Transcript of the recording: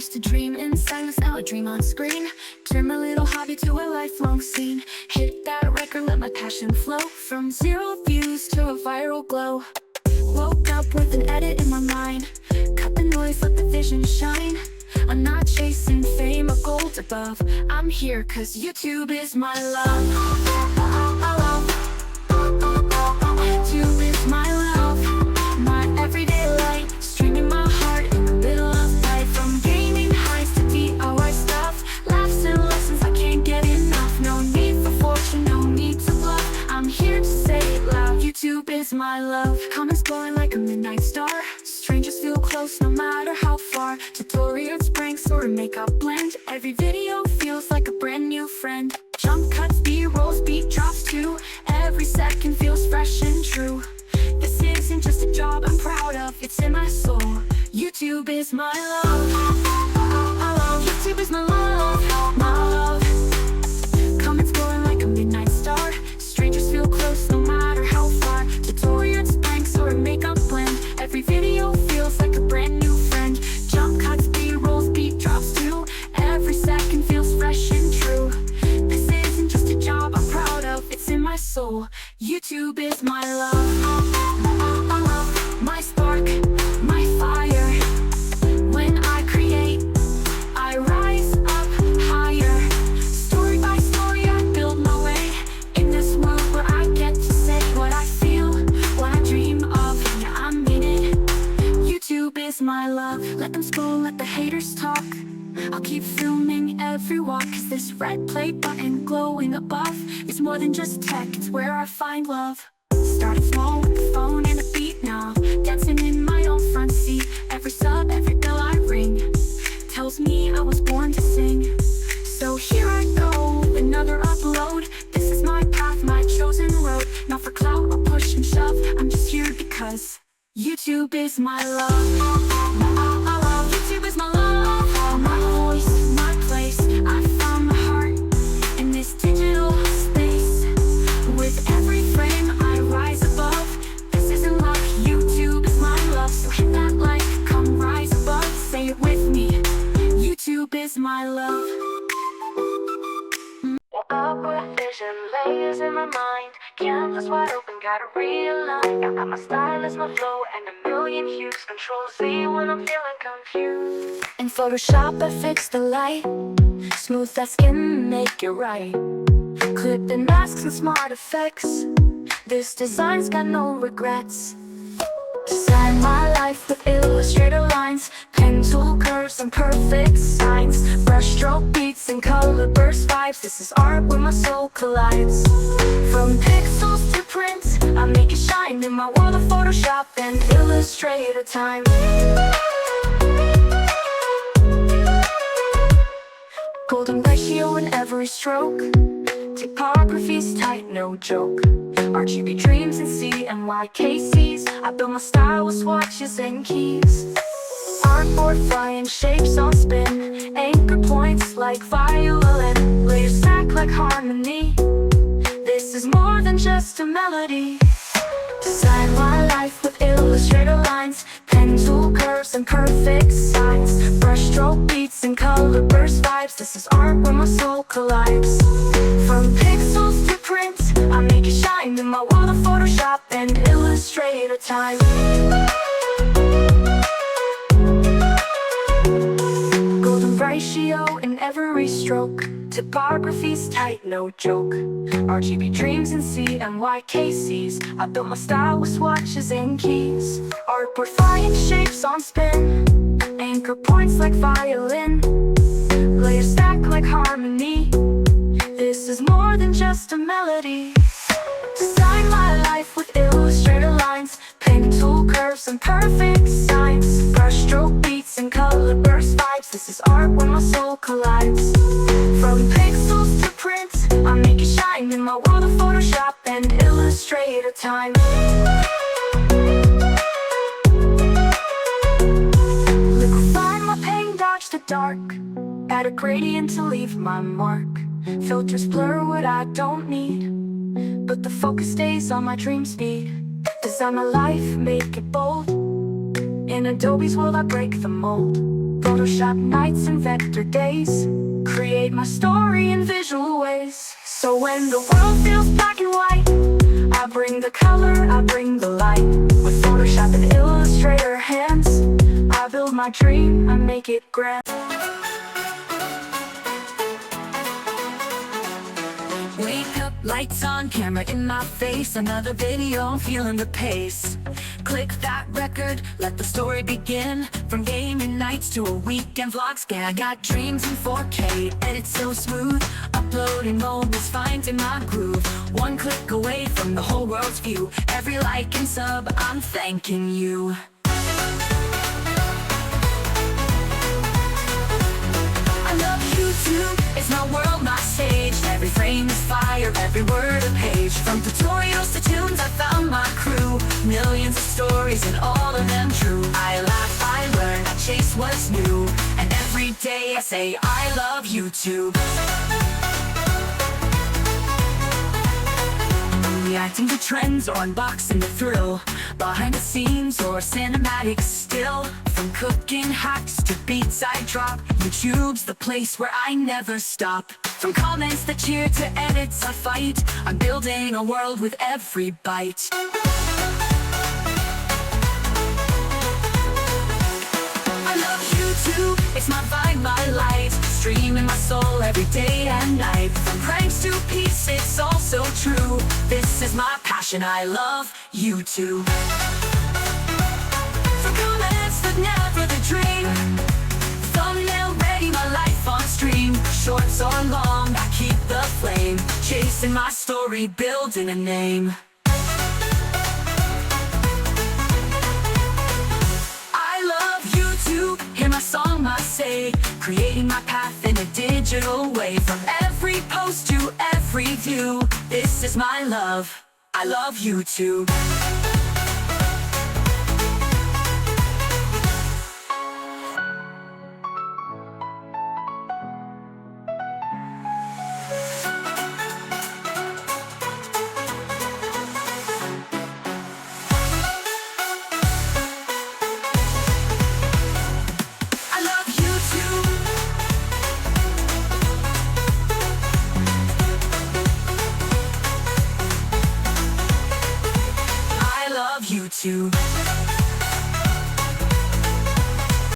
used to dream in silence, now I dream on screen. Turn my little hobby to a lifelong scene. Hit that record, let my passion flow. From 0 views to a viral glow. Woke up with an edit in my mind. Cut the noise, let the vision shine. I'm not chasing fame or gold above. I'm here cause YouTube is my love. YouTube is my love. My everyday light, streaming my heart in the middle of night. From gaming highs to DIY stuff, laughs and lessons I can't get enough. No need for fortune, no need to bluff. I'm here to say it loud, YouTube is my love. Comments glowing like a midnight star. Strangers feel close no matter how far. Tutorials, pranks, or a makeup blend. Every video feels like a brand new friend. Jump cuts, B-rolls, beat drops too. Every second feels fresh and true. This isn't just a job I'm proud of, it's in my soul. YouTube is my love. YouTube is my love, my love. Comments glowing like a midnight star. Strangers feel close no matter how far. Tutorials, pranks, or a makeup blend. Every video feels like a brand new friend. Jump cuts, B-rolls, beat drops too. Every second feels fresh and true. This isn't just a job I'm proud of, it's in my soul. YouTube is my love. My spark, my fire. When I create, I rise up higher. Story by story I build my way. In this world where I get to say what I feel, what I dream of, yeah, I mean it. YouTube is my love. Let them scroll, let the haters talk. I'll keep filming every walk, cause this red play button glowing above is more than just tech, it's where I find love. Started small with the phone and a beat now, dancing in my own front seat. Every sub, every bell I ring tells me I was born to sing. So here I go, another upload. This is my path, my chosen road. Not for clout or push and shove, I'm just here because YouTube is my love. YouTube is my love, my voice, my place. I found my heart in this digital space. With every frame I rise above. This isn't luck, YouTube is my love. So hit that like, come rise above. Say it with me, YouTube is my love. Up with vision, layers in my mind. Canvas wide open, gotta realign. I got my stylus, my flow, and a million hues. Control-Z when I'm feeling confused. In Photoshop I fix the light. Smooth that skin, make it right. Clip and masks and smart effects. This design's got no regrets. Design my life with Illustrator lines. Pen tool curves and perfect signs. Brushstroke beats and color burst vibes. This is art where my soul collides. From pixels to print, I make it shine in my world of Photoshop and Illustrator time. Golden ratio in every stroke. Typography's tight, no joke. RGB dreams in CMYKCs. I build my style with swatches and keys. Artboard flying shapes on spin. Anchor points like violin. Layers stack like harmony. This is more than just a melody. Design my life with Illustrator lines. Pen tool curves and perfect signs. Brushstroke beats and color burst vibes. This is art where my soul collides. From pixels to print, I make it shine in my world of Photoshop and Illustrator time. Golden ratio in every stroke. Typography's tight, no joke. RGB dreams in CMYKCs. I built my style with swatches and keys. Artboard flying shapes on spin. Anchor points like violin. Layers stack like harmony. This is more than just a melody. Design my life with Illustrator lines. Pen tool curves and perfect signs. Brushstroke beats and color burst vibes. This is art where my soul collides. From pixels to print, I make it shine in my world of Photoshop and Illustrator time. Liquefy my paint, dodge the dark. Add a gradient to leave my mark. Filters blur what I don't need, but the focus stays on my dream speed. Design my life, make it bold. In Adobe's world I break the mold. Photoshop nights and vector days, create my story in visual ways. So when the world feels black and white, I bring the color, I bring the light. With Photoshop and Illustrator hands, I build my dream, I make it grand. Wake up, lights on, camera in my face. Another video, I'm feeling the pace. Click that record, let the story begin. From gaming nights to a weekend vlog scan. I got dreams in 4K, edit so smooth. Uploading moments, finding my groove. One click away from the whole world's view. Every like and sub, I'm thanking you. I love YouTube, it's my world, my stage. Every frame is fire, every word a page. From tutorials to tunes, I found my crew. Millions of stories and all of them true. I laugh, I learn, I chase what's new. And every day I say I love YouTube. Reacting to trends or unboxing the thrill. Behind the scenes or cinematic still. From cooking hacks to beats I drop, YouTube's the place where I never stop. From comments that cheer to edits I fight, I'm building a world with every bite. I love YouTube, it's my vibe, my light. Streaming my soul every day and night. From pranks to peace, it's all so true. This is my passion, I love YouTube. From comments that never the dream. Thumbnail ready, my life on stream. Shorts or long, I keep the flame. Chasing my story, building a name. I love YouTube, hear my song, my say. Creating my path in a digital way. From every post to every view, this is my love, I love YouTube. YouTube.